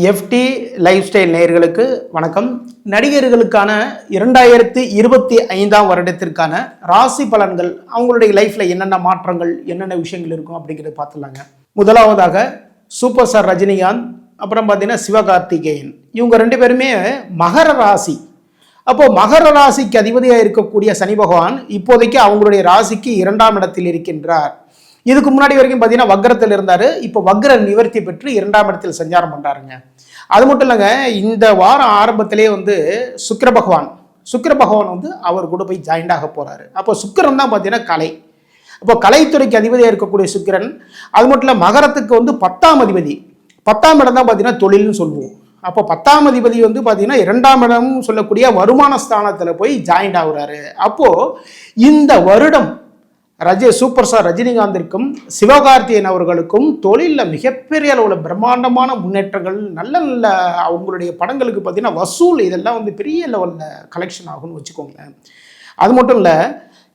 FD life style நேயர்களுக்கு வணக்கம். நடிகர்களுக்கான 2025 வருடத்திற்கான ராசி பலன்கள், அவங்களுடைய லைஃப்ல என்னென்ன மாற்றங்கள், என்னென்ன விஷயங்கள் இருக்கும் அப்படிங்கிறத பார்த்துலாங்க. முதலாவதாக சூப்பர் ஸ்டார் ரஜினிகாந்த், அப்புறம் பார்த்தீங்கன்னா சிவகார்த்திகேயன், இவங்க ரெண்டு பேருமே மகர ராசி. அப்போ மகர ராசிக்கு அதிபதியாக இருக்கக்கூடிய சனி பகவான் இப்போதைக்கு அவங்களுடைய ராசிக்கு 2ஆம் இடத்தில் இருக்கின்றார். இதுக்கு முன்னாடி வரைக்கும் பார்த்தீங்கன்னா வக்ரத்தில் இருந்தார். இப்போ வக்ர நிவர்த்தி பெற்று 2ஆம் இடத்தில் சஞ்சாரம் பண்ணுறாருங்க. அது மட்டும் இல்லைங்க, இந்த வாரம் ஆரம்பத்திலே சுக்கிர பகவான் அவர் கூட போய் ஜாயிண்ட் ஆக போகிறாரு. அப்போ சுக்கிரன் தான் பார்த்தீங்கன்னா கலை. அப்போ கலைத்துறைக்கு அதிபதியாக இருக்கக்கூடிய சுக்கிரன். அது மட்டும் இல்லை, மகரத்துக்கு 10ஆம் அதிபதி. 10ஆம் இடம் தான் பார்த்தீங்கன்னா தொழில்னு சொல்லுவோம். அப்போ 10ஆம் அதிபதி பார்த்தீங்கன்னா 2ஆம் இடம் சொல்லக்கூடிய வருமான ஸ்தானத்தில் போய் ஜாயிண்ட் ஆகுறாரு. அப்போது இந்த வருடம் சூப்பர் ஸ்டார் ரஜினிகாந்திற்கும் சிவகார்த்திகேயன் அவர்களுக்கும் தொழிலில் மிகப்பெரிய அளவில் பிரம்மாண்டமான முன்னேற்றங்கள், நல்ல நல்ல அவங்களுடைய படங்களுக்கு பார்த்தீங்கன்னா வசூல், இதெல்லாம் பெரிய லெவலில் கலெக்ஷன் ஆகும்னு வச்சுக்கோங்களேன். அது மட்டும் இல்லை,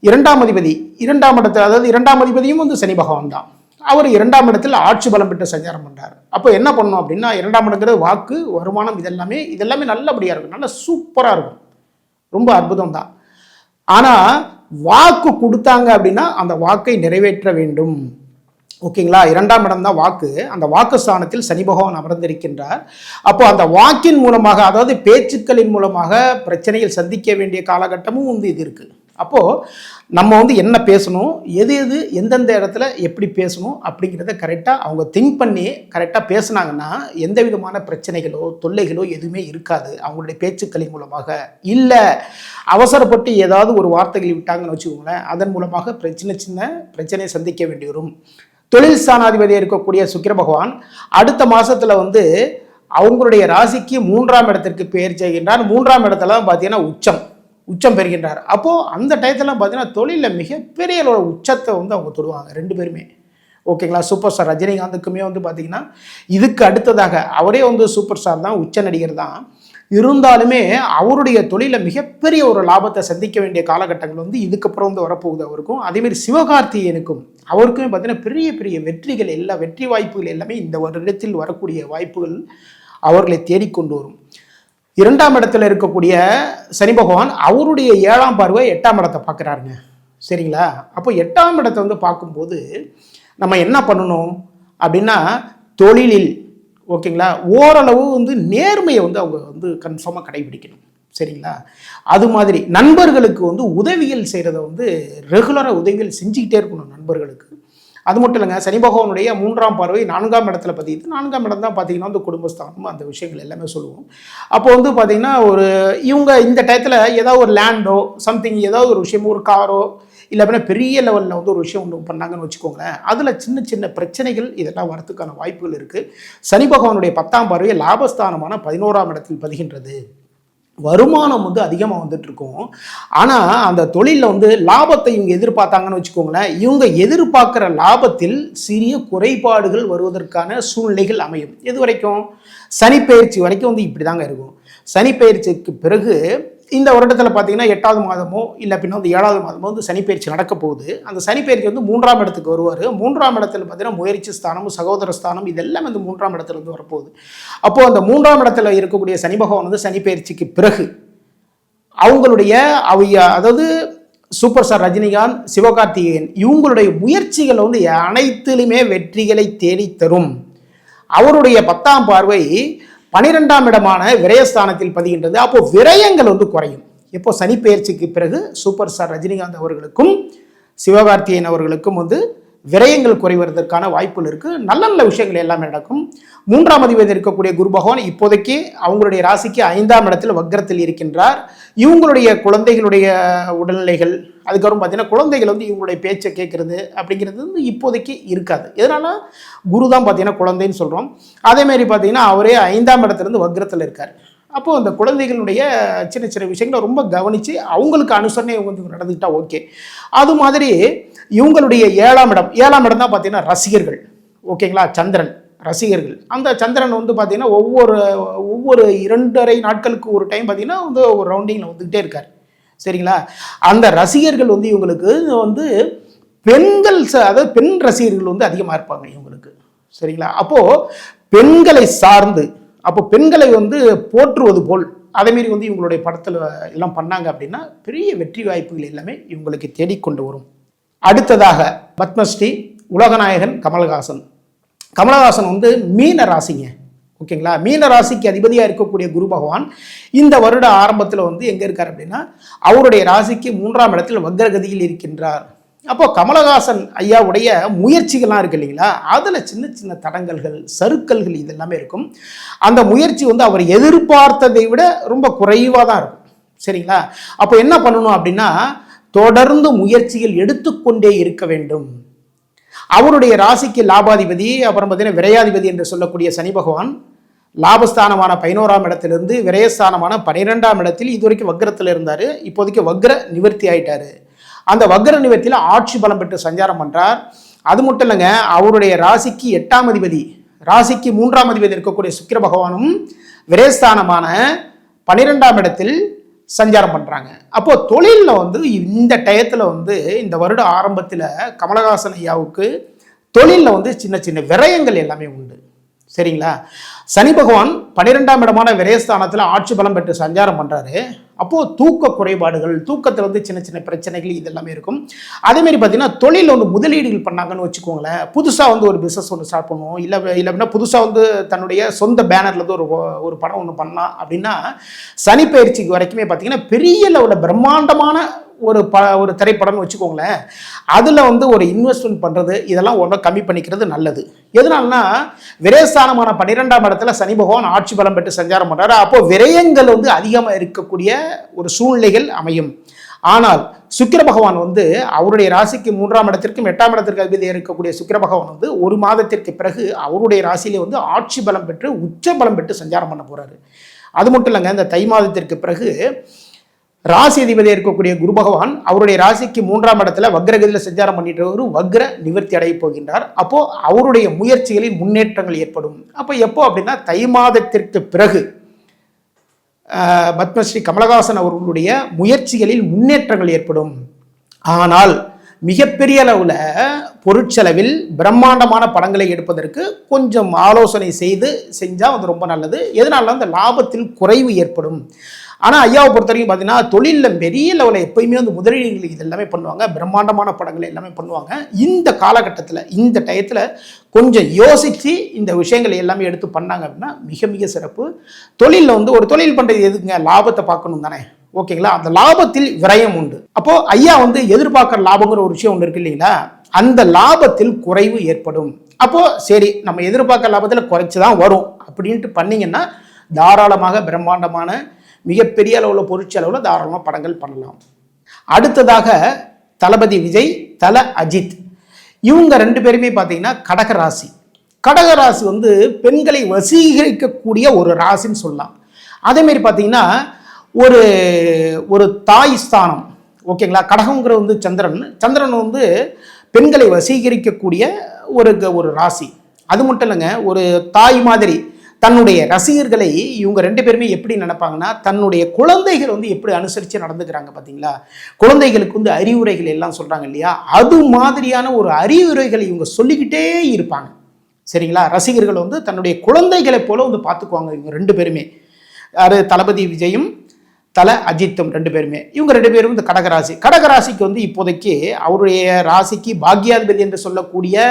2ஆம் அதிபதி 2ஆம் இடத்துல, அதாவது 2ஆம் அதிபதியும் சனி பகவான் தான். அவர் 2ஆம் இடத்தில் ஆட்சி பலம் பெற்று சஞ்சாரம் பண்ணுறார். அப்போ என்ன பண்ணணும் அப்படின்னா, 2ஆம் இடங்கிறது வாக்கு, வருமானம், இதெல்லாமே நல்லபடியாக இருக்கும், நல்லா சூப்பராக இருக்கும், ரொம்ப அற்புதம் தான். ஆனால் வாக்கு கொடுத்தாங்க அப்படின்னா அந்த வாக்கை நிறைவேற்ற வேண்டும். ஓகேங்களா? 2ஆம் இடம் தான் வாக்கு. அந்த வாக்கு ஸ்தானத்தில் சனி பகவான் அமர்ந்திருக்கின்றார். அப்போ அந்த வாக்கின் மூலமாக, அதாவது பேச்சுக்களின் மூலமாக பிரச்சனைகள் சந்திக்க வேண்டிய காலகட்டமும் இது இருக்கு. அப்போது நம்ம என்ன பேசணும், எது எந்தெந்த இடத்துல எப்படி பேசணும் அப்படிங்கிறத கரெக்டாக அவங்க திங்க் பண்ணி கரெக்டாக பேசுனாங்கன்னா எந்த விதமான பிரச்சனைகளோ தொல்லைகளோ எதுவுமே இருக்காது அவங்களுடைய பேச்சுக்களின் மூலமாக. இல்லை அவசரப்பட்டு ஏதாவது ஒரு வார்த்தைகள் விட்டாங்கன்னு வச்சுக்கோங்களேன், அதன் மூலமாக சின்ன பிரச்சனையை சந்திக்க வேண்டி வரும். தொழில் ஸ்தானாதிபதியாக இருக்கக்கூடிய சுக்கிர பகவான் அடுத்த மாதத்தில் அவங்களுடைய ராசிக்கு 3ஆம் இடத்திற்கு பெயர் செய்கின்றார். 3ஆம் இடத்துல தான் பார்த்தீங்கன்னா உச்சம் பெறுகின்றார். அப்போது அந்த டயத்தெல்லாம் பார்த்தீங்கன்னா தொழிலில் மிகப்பெரிய உச்சத்தை அவங்க தொடுவாங்க ரெண்டு பேருமே. ஓகேங்களா? சூப்பர் ஸ்டார் ரஜினிகாந்துக்குமே பார்த்தீங்கன்னா இதுக்கு அடுத்ததாக அவரே சூப்பர் ஸ்டார் தான், உச்ச நடிகர் தான். இருந்தாலுமே அவருடைய தொழிலில் மிகப்பெரிய ஒரு லாபத்தை சந்திக்க வேண்டிய காலகட்டங்கள் இதுக்கப்புறம் வரப்போகுது அவருக்கும். அதேமாதிரி சிவகார்த்திகேயனுக்கும் அவருக்குமே பார்த்தீங்கன்னா பெரிய பெரிய வெற்றிகள், எல்லா வெற்றி வாய்ப்புகள் எல்லாமே இந்த வருடத்தில் வரக்கூடிய வாய்ப்புகள் அவர்களை தேடிக்கொண்டு வரும். 2ஆம் இடத்துல இருக்கக்கூடிய சனி பகவான் அவருடைய 7ஆம் பார்வை 8ஆம் இடத்தை பார்க்குறாருங்க. சரிங்களா? அப்போ 8ஆம் இடத்தை பார்க்கும்போது நம்ம என்ன பண்ணணும் அப்படின்னா, தொழிலில் ஓகேங்களா ஓரளவு நேர்மையை அவங்க கன்ஃபார்மாக கடைபிடிக்கணும். சரிங்களா? அது மாதிரி நண்பர்களுக்கு உதவிகள் செய்கிறத ரெகுலராக உதவிகள் செஞ்சுக்கிட்டே இருக்கணும் நண்பர்களுக்கு. அது மட்டும் இல்லைங்க, சனி பகவானுடைய 3ஆம் பார்வை 4ஆம் இடத்துல பதியுது. 4ஆம் இடம் தான் பார்த்தீங்கன்னா குடும்பஸ்தானம், அந்த விஷயங்கள் எல்லாமே சொல்லுவோம். அப்போ பார்த்தீங்கன்னா இவங்க இந்த டயத்தில் ஏதாவது ஒரு லேண்டோ சம்திங், ஏதாவது ஒரு விஷயம், ஒரு காரோ இல்லை அப்படின்னா பெரிய லெவலில் ஒரு விஷயம் பண்ணாங்கன்னு வச்சுக்கோங்களேன், அதில் சின்ன சின்ன பிரச்சனைகள் இதெல்லாம் வரத்துக்கான வாய்ப்புகள் இருக்குது. சனி பகவானுடைய 10ஆம் பார்வை லாபஸ்தானமான 11ஆம் இடத்தில் பதிகின்றது. வருமானம் அதிகமாக வந்துட்டு இருக்கும். ஆனால் அந்த தொழிலில் லாபத்தை இவங்க எதிர்பார்த்தாங்கன்னு வச்சுக்கோங்களேன், இவங்க எதிர்பார்க்குற லாபத்தில் சிறிய குறைபாடுகள் வருவதற்கான சூழ்நிலைகள் அமையும். எது வரைக்கும்? சனி பெயர்ச்சி வரைக்கும் இப்படி தாங்க இருக்கும். சனி பெயர்ச்சிக்கு பிறகு இந்த வருடத்தில் பார்த்தீங்கன்னா 8ஆவது மாதமோ இல்லை பின்ன 7ஆவது மாதமோ சனி பயிற்சி நடக்க போகுது. அந்த சனி பயிற்சி 3ஆம் இடத்துக்கு வருவார். 3ஆம் இடத்துல பார்த்தீங்கன்னா முயற்சி ஸ்தானம், சகோதர ஸ்தானம், இதெல்லாம் 3ஆம் இடத்துல வரப்போகுது. அப்போது அந்த 3ஆம் இடத்துல இருக்கக்கூடிய சனி பகவான் சனி பயிற்சிக்கு பிறகு அவங்களுடைய அதாவது சூப்பர் ஸ்டார் ரஜினிகாந்த், சிவகார்த்திகேயன் இவங்களுடைய முயற்சிகள் அனைத்திலுமே வெற்றிகளை தேடித்தரும். அவருடைய 10ஆம் பார்வை 12ஆம் இடமான விரயஸ்தானத்தில் பதிகின்றது. அப்போ விரயங்கள் குறையும். இப்போ சனி பெயர்ச்சிக்கு பிறகு சூப்பர் ஸ்டார் ரஜினிகாந்த் அவர்களுக்கும் சிவகார்த்திகேயன் அவர்களுக்கும் விரயங்கள் குறைவதற்கான வாய்ப்புகள் இருக்குது. நல்ல நல்ல விஷயங்கள் எல்லாமே நடக்கும். 3ஆம் அதிபதி இருக்கக்கூடிய குரு பகவான் இப்போதைக்கு அவங்களுடைய ராசிக்கு 5ஆம் இடத்தில் வக்ரத்தில் இருக்கின்றார். இவங்களுடைய குழந்தைகளுடைய உடல்நிலைகள், அதுக்கப்புறம் பார்த்தீங்கன்னா குழந்தைகள் இவங்களுடைய பேச்சை கேட்கறது அப்படிங்கிறது இப்போதைக்கு இருக்காது. எதனால? குரு தான் பார்த்தீங்கன்னா குழந்தைன்னு சொல்கிறோம். அதேமாதிரி பார்த்தீங்கன்னா அவரே 5ஆம் இடத்துலேருந்து வக்ரத்தில் இருக்கார். அப்போது அந்த குழந்தைகளுடைய சின்ன சின்ன விஷயங்களை ரொம்ப கவனித்து அவங்களுக்கு அனுசரணை நடந்துக்கிட்டா ஓகே. அது மாதிரி இவங்களுடைய 7ஆம் இடம் தான் பார்த்தீங்கன்னா ரசிகர்கள். ஓகேங்களா? சந்திரன் ரசிகர்கள். அந்த சந்திரன் பார்த்தீங்கன்னா ஒவ்வொரு 2.5 நாட்களுக்கு ஒரு டைம் பார்த்தீங்கன்னா ஒரு ரவுண்டிங்கில் வந்துக்கிட்டே இருக்கார். சரிங்களா? அந்த ரசிகர்கள் இவங்களுக்கு பெண்கள், அதாவது பெண் ரசிகர்கள் அதிகமாக இருப்பாங்க இவங்களுக்கு. சரிங்களா? அப்போது பெண்களை சார்ந்து, அப்போ பெண்களை வந்து போற்றுவது போல் அதேமாரி வந்து இவங்களுடைய படத்தில் எல்லாம் பண்ணாங்க அப்படின்னா பெரிய வெற்றி வாய்ப்புகள் எல்லாமே இவங்களுக்கு தேடிக்கொண்டு வரும். அடுத்ததாக பத்மஸ்ரீ உலகநாயகன் கமல்ஹாசன். கமல்ஹாசன் வந்து மீன ராசிங்க, ஓகேங்களா. மீன ராசிக்கு அதிபதியாக இருக்கக்கூடிய குரு பகவான் இந்த வருட ஆரம்பத்தில் வந்து எங்கே இருக்கார் அப்படின்னா அவருடைய ராசிக்கு 3ஆம் இடத்தில் வக்ரகதியில் இருக்கின்றார். அப்போ கமலஹாசன் ஐயாவுடைய முயற்சிகள்லாம் இருக்கு இல்லைங்களா, அதில் சின்ன சின்ன தடங்கல்கள் சறுக்கல்கள் இதெல்லாமே இருக்கும். அந்த முயற்சி வந்து அவர் எதிர்பார்த்ததை விட ரொம்ப குறைவாக தான் இருக்கும், சரிங்களா. அப்போ என்ன பண்ணணும் அப்படின்னா தொடர்ந்து முயற்சிகள் எடுத்துக்கொண்டே இருக்க வேண்டும். அவருடைய ராசிக்கு லாபாதிபதி அப்புறம் பார்த்தீங்கன்னா விரையாதிபதி என்று சொல்லக்கூடிய சனி பகவான் லாபஸ்தானமான 11ஆம் இடத்திலிருந்து விரயஸ்தானமான 12ஆம் இடத்தில் இதுவரைக்கும் வக்ரத்தில் இருந்தார். இப்போதைக்கு வக்ர நிவர்த்தி ஆயிட்டாரு. அந்த வக்ர நிவர்த்தியில் ஆட்சி பலம் பெற்று சஞ்சாரம் பண்றார். அது மட்டும் இல்லைங்க, அவருடைய ராசிக்கு 8ஆம் அதிபதி ராசிக்கு 3ஆம் அதிபதி இருக்கக்கூடிய சுக்கிர பகவானும் விரயஸ்தானமான 12ஆம் இடத்தில் சஞ்சாரம் பண்றாங்க. அப்போ தொழிலில் வந்து இந்த டயத்தில் வந்து இந்த வருட ஆரம்பத்தில் கமலஹாசன் ஐயாவுக்கு தொழிலில் வந்து சின்ன சின்ன விரயங்கள் எல்லாமே உண்டு, சரிங்களா. சனி பகவான் 12ஆம் இடமான விரயஸ்தானத்தில் ஆட்சி பலம் பெற்று சஞ்சாரம் பண்றாரு. அப்போது தூக்க குறைபாடுகள், தூக்கத்தில் வந்து சின்ன சின்ன பிரச்சனைகள் இதெல்லாமே இருக்கும். அதேமாரி பார்த்தீங்கன்னா தொழில் வந்து முதலீடுகள் பண்ணாங்கன்னு வச்சுக்கோங்களேன், புதுசாக வந்து ஒரு பிஸ்னஸ் ஒன்று ஸ்டார்ட் பண்ணுவோம், இல்லை அப்படின்னா புதுசாக வந்து தன்னுடைய சொந்த பேனர்லேருந்து ஒரு படம் ஒன்று பண்ணலாம் அப்படின்னா சனி பயிற்சிக்கு வரைக்குமே பார்த்தீங்கன்னா பெரிய லெவலில் பிரம்மாண்டமான ஒரு திரைப்படம்னு வச்சுக்கோங்களேன், அதில் வந்து ஒரு இன்வெஸ்ட்மெண்ட் பண்ணுறது இதெல்லாம் ஒன்றும் கம்மி பண்ணிக்கிறது நல்லது. எதனால்னா விரயஸ்தானமான 12ஆம் இடத்துல சனி பகவான் ஆட்சி பலம் பெற்று சஞ்சாரம் பண்ணுறாரு. அப்போது விரயங்கள் வந்து அதிகமாக இருக்கக்கூடிய ஒரு சூழ்நிலைகள் அமையும். ஆனால் சுக்கிர பகவான் வந்து அவருடைய ராசிக்கு 3ஆம் இடத்திற்கும் 8ஆம் இடத்திற்கு அதிபதி இருக்கக்கூடிய சுக்கிர பகவான் வந்து ஒரு மாதத்திற்கு பிறகு அவருடைய ராசியிலே வந்து ஆட்சி பலம் பெற்று உச்ச பலம் பெற்று சஞ்சாரம் பண்ண போகிறாரு. அது மட்டும் இல்லைங்க, இந்த தை மாதத்திற்கு பிறகு ராசி அதிபதியாக இருக்கக்கூடிய குரு பகவான் அவருடைய ராசிக்கு 3ஆம் இடத்துல வக்ரகதியில் சஞ்சாரம் பண்ணிட்டு ஒரு வக்ர நிவர்த்தி அடைய போகின்றார். அப்போ அவருடைய முயற்சிகளில் முன்னேற்றங்கள் ஏற்படும். அப்போ எப்போ அப்படின்னா தை மாதத்திற்கு பிறகு பத்மஸ்ரீ கமலஹாசன் அவர்களுடைய முயற்சிகளில் முன்னேற்றங்கள் ஏற்படும். ஆனால் மிகப்பெரிய அளவில் பொருட்செலவில் பிரம்மாண்டமான படங்களை எடுப்பதற்கு கொஞ்சம் ஆலோசனை செஞ்சால் அது ரொம்ப நல்லது. எதனால அந்த லாபத்தில் குறைவு ஏற்படும். ஆனால் ஐயாவை பொறுத்த வரைக்கும் பார்த்தீங்கன்னா தொழிலில் பெரிய லெவலில் எப்பயுமே வந்து முதலீடுகள் இது எல்லாமே பண்ணுவாங்க, பிரம்மாண்டமான படங்கள் எல்லாமே பண்ணுவாங்க. இந்த காலகட்டத்தில் இந்த டயத்தில் கொஞ்சம் யோசித்து இந்த விஷயங்களை எல்லாமே எடுத்து பண்ணாங்க அப்படின்னா மிக மிக சிறப்பு. தொழிலில் வந்து ஒரு தொழில் பண்ணுறது எதுக்குங்க, லாபத்தை பார்க்கணும் தானே, ஓகேங்களா. அந்த லாபத்தில் விரயம் உண்டு. அப்போ ஐயா வந்து எதிர்பார்க்குற லாபங்கிற ஒரு விஷயம் ஒன்று இருக்கு இல்லைங்களா, அந்த லாபத்தில் குறைவு ஏற்படும். அப்போ சரி நம்ம எதிர்பார்க்குற லாபத்தில் குறைச்சி தான் வரும் அப்படின்ட்டு பண்ணிங்கன்னா தாராளமாக பிரம்மாண்டமான மிகப்பெரிய அளவில் பொருட்செலவில் தாராளமாக படங்கள் பண்ணலாம். அடுத்ததாக தளபதி விஜய், தல அஜித், இவங்க 2 பேருமே பார்த்தீங்கன்னா கடகராசி. கடகராசி வந்து பெண்களை வசீகரிக்கக்கூடிய ஒரு ராசின்னு சொல்லலாம். அதேமாரி பார்த்தீங்கன்னா ஒரு தாய் ஸ்தானம், ஓகேங்களா. கடகங்கிற வந்து சந்திரன் வந்து பெண்களை வசீகரிக்கக்கூடிய ஒரு ராசி. அது மட்டும் இல்லைங்க, ஒரு தாய் மாதிரி தன்னுடைய ரசிகர்களை இவங்க 2 பேருமே எப்படி நினைப்பாங்கன்னா தன்னுடைய குழந்தைகள் வந்து எப்படி அனுசரித்து நடந்துக்கிறாங்க பார்த்தீங்களா, குழந்தைகளுக்கு வந்து அறிவுரைகள் எல்லாம் சொல்கிறாங்க இல்லையா, அது மாதிரியான ஒரு அறிவுரைகளை இவங்க சொல்லிக்கிட்டே இருப்பாங்க, சரிங்களா. ரசிகர்கள் வந்து தன்னுடைய குழந்தைகளை போல வந்து பார்த்துக்குவாங்க இவங்க 2 பேருமே. அது தளபதி விஜயும் தல அஜித்தும் 2 பேருமே. இவங்க 2 பேரும் இந்த கடகராசிக்கு வந்து இப்போதைக்கு அவருடைய ராசிக்கு பாக்யாதிபதி என்று சொல்லக்கூடிய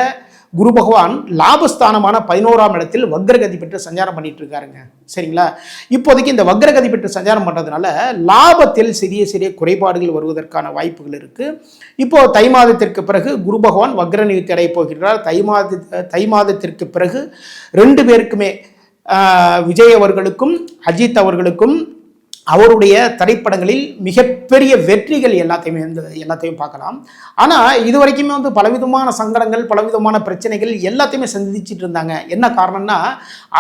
குரு பகவான் லாபஸ்தானமான 11ஆம் இடத்தில் வக்ரகதி பெற்று சஞ்சாரம் பண்ணிட்டு இருக்காருங்க, சரிங்களா. இப்போதைக்கு இந்த வக்ரகதி பெற்று சஞ்சாரம் பண்ணுறதுனால லாபத்தில் சிறிய சிறிய குறைபாடுகள் வருவதற்கான வாய்ப்புகள் இருக்கு. இப்போ தை மாதத்திற்கு பிறகு குரு பகவான் வக்ர நிவர்த்தி அடைய போகிறார். தை மாதத்திற்கு பிறகு 2 பேருக்குமே விஜய் அவர்களுக்கும் அஜித் அவர்களுக்கும் அவருடைய திரைப்படங்களில் மிகப்பெரிய வெற்றிகள் எல்லாத்தையும் பார்க்கலாம். ஆனால் இது வரைக்குமே வந்து பலவிதமான சங்கடங்கள், பலவிதமான பிரச்சனைகள் எல்லாத்தையுமே சந்திச்சுட்டு இருந்தாங்க. என்ன காரணம்னா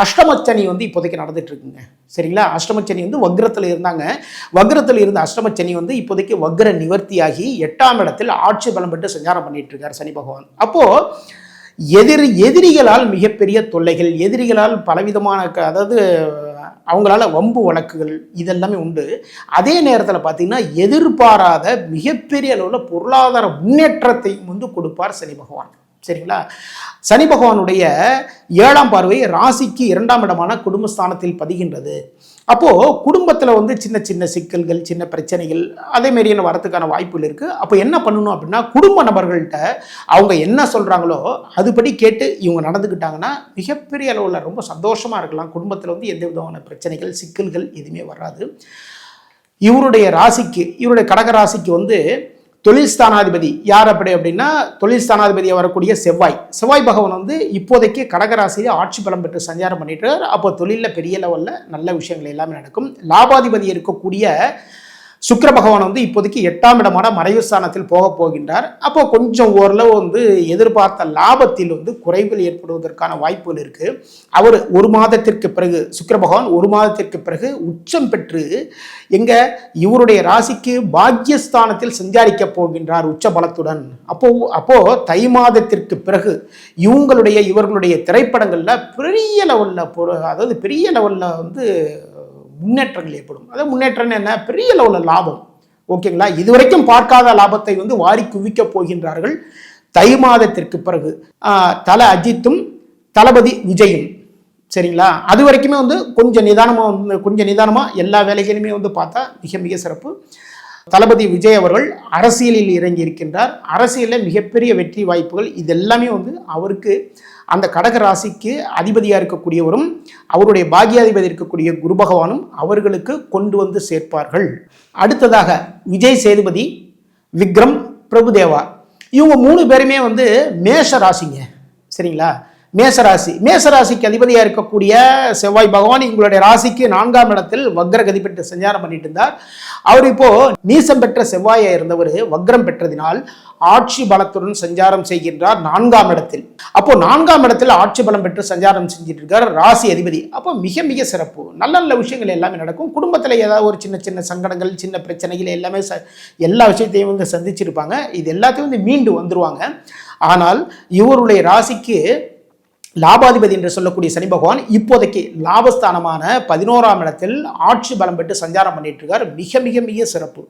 அஷ்டமச்சனி வந்து இப்போதைக்கு நடந்துட்டு இருக்குங்க, சரிங்களா. அஷ்டமச்சனி வந்து வக்ரத்தில் இருந்தாங்க. வக்ரத்தில் இருந்த அஷ்டமச்சனி வந்து இப்போதைக்கு வக்ர நிவர்த்தியாகி 8ஆம் இடத்தில் ஆட்சி பலம் பெற்று சஞ்சாரம் பண்ணிட்டு இருக்கார் சனி பகவான். அப்போது எதிரிகளால் மிகப்பெரிய தொல்லைகள், எதிரிகளால் பலவிதமான அதாவது அவங்களால வம்பு வழக்குகள் இதெல்லாமே உண்டு. அதே நேரத்தில் பார்த்தீங்கன்னா எதிர்பாராத மிகப்பெரிய அளவில் பொருளாதார முன்னேற்றத்தை வந்து கொடுப்பார் சனி பகவான், சரிங்களா? சனி பகவானுடைய 7ஆம் பார்வை ராசிக்கு 2ஆம் இடமான குடும்பஸ்தானத்தில் பதிகின்றது. அப்போ குடும்பத்தில் வந்து சின்ன சின்ன சிக்கல்கள், சின்ன பிரச்சனைகள் அதே மாதிரியான வரத்துக்கான வாய்ப்புகள் இருக்கு. அப்போ என்ன பண்ணணும் அப்படின்னா, குடும்ப நபர்கள்ட்ட அவங்க என்ன சொல்றாங்களோ அதுபடி கேட்டு இவங்க நடந்துக்கிட்டாங்கன்னா மிகப்பெரிய அளவில் ரொம்ப சந்தோஷமா இருக்கலாம். குடும்பத்தில் வந்து எந்த விதமான பிரச்சனைகள், சிக்கல்கள் எதுவுமே வராது. இவருடைய ராசிக்கு, இவருடைய கடக ராசிக்கு வந்து தொழில் ஸ்தானாதிபதி யார் அப்படின்னா, தொழில் ஸ்தானாதிபதியாக வரக்கூடிய செவ்வாய் பகவான் வந்து இப்போதைக்கு கடகராசியை ஆட்சி பலம் பெற்று சஞ்சாரம் பண்ணிட்டு, அப்போ தொழிலில் பெரிய லெவலில் நல்ல விஷயங்கள் எல்லாமே நடக்கும். லாபாதிபதி இருக்கக்கூடிய சுக்கிர பகவான் வந்து இப்போதைக்கு 8ஆம் இடமான மறைவு ஸ்தானத்தில் போக போகின்றார். அப்போ கொஞ்சம் ஓரளவு வந்து எதிர்பார்த்த லாபத்தில் வந்து குறைகள் ஏற்படுவதற்கான வாய்ப்புகள் இருக்கு. அவர் ஒரு மாதத்திற்கு பிறகு, சுக்கிர பகவான் ஒரு மாதத்திற்கு பிறகு உச்சம் பெற்று இவருடைய ராசிக்கு பாக்யஸ்தானத்தில் சஞ்சாரிக்க போகின்றார் உச்ச பலத்துடன். அப்போ தை மாதத்திற்கு பிறகு இவர்களுடைய திரைப்படங்கள்ல பெரிய லெவல்ல வந்து முன்னேற்றங்கள் ஏற்படும். அதாவது முன்னேற்றம் என்ன, பெரிய லெவலில் லாபம். ஓகேங்களா? இதுவரைக்கும் பார்க்காத லாபத்தை வந்து வாரி குவிக்க போகின்றார்கள் தை மாதத்திற்கு பிறகு. தல அஜித்தும் தளபதி விஜயும், சரிங்களா? அது வரைக்குமே வந்து கொஞ்சம் நிதானமா எல்லா வேலைகளுமே வந்து பார்த்தா மிக மிக சிறப்பு. தளபதி விஜய் அவர்கள் அரசியலில் இறங்கி இருக்கின்றார். அரசியலில் மிகப்பெரிய வெற்றி வாய்ப்புகள் இது எல்லாமே வந்து அவருக்கு, அந்த கடக ராசிக்கு அதிபதியாக இருக்கக்கூடியவரும் அவருடைய பாகியாதிபதி இருக்கக்கூடிய குரு பகவானும் அவர்களுக்கு கொண்டு வந்து சேர்ப்பார்கள். அடுத்ததாக விஜய் சேதுபதி, விக்ரம், பிரபுதேவா, இவங்க 3 பேருமே வந்து மேஷ ராசிங்க. சரிங்களா? மேசராசிக்கு அதிபதியாக இருக்கக்கூடிய செவ்வாய் பகவான் உங்களுடைய ராசிக்கு 4ஆம் இடத்தில் வக்ரகதி பெற்று சஞ்சாரம் பண்ணிட்டு இருந்தார். அவர் இப்போ நீசம் பெற்ற செவ்வாயை இருந்தவர் வக்ரம் பெற்றதினால் ஆட்சி பலத்துடன் சஞ்சாரம் செய்கின்றார் 4ஆம் இடத்தில். அப்போ 4ஆம் இடத்தில் ஆட்சி பலம் பெற்று சஞ்சாரம் செஞ்சிட்டு இருக்கார் ராசி அதிபதி. அப்போ மிக மிக சிறப்பு, நல்ல நல்ல விஷயங்கள் எல்லாமே நடக்கும். குடும்பத்தில் ஏதாவது ஒரு சின்ன சின்ன சங்கடங்கள், சின்ன பிரச்சனைகள் எல்லாமே எல்லா விஷயத்தையும் வந்து சந்திச்சிருப்பாங்க. இது எல்லாத்தையும் வந்து மீண்டு வந்துருவாங்க. ஆனால் இவருடைய ராசிக்கு லாபாதிபதி என்று சொல்லக்கூடிய சனி பகவான் இப்போதைக்கு லாபஸ்தானமான 11ஆம் இடத்தில் ஆட்சி பலம் பெற்று சஞ்சாரம் பண்ணிட்டு இருக்கார். மிக மிக மிக சிறப்பு.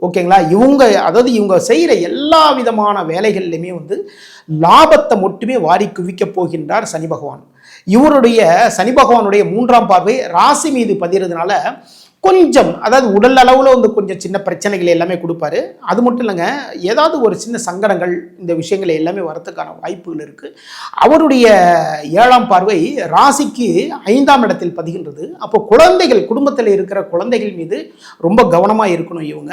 ஓகேங்களா? இவங்க செய்கிற எல்லா விதமான வேலைகள்லையுமே வந்து லாபத்தை மட்டுமே வாரி குவிக்க போகின்றார் சனி பகவான். இவருடைய சனி பகவானுடைய 3ஆம் பார்வை ராசி மீது பதிகிறதுனால கொஞ்சம், அதாவது உடல் அளவில் வந்து கொஞ்சம் சின்ன பிரச்சனைகள் எல்லாமே கொடுப்பாரு. அது மட்டும் இல்லைங்க, ஏதாவது ஒரு சின்ன சங்கடங்கள், இந்த விஷயங்கள் எல்லாமே வரத்துக்கான வாய்ப்புகள் இருக்குது. அவருடைய 7ஆம் பார்வை ராசிக்கு 5ஆம் இடத்தில் பதிகின்றது. அப்போ குடும்பத்தில் இருக்கிற குழந்தைகள் மீது ரொம்ப கவனமாக இருக்கணும் இவங்க.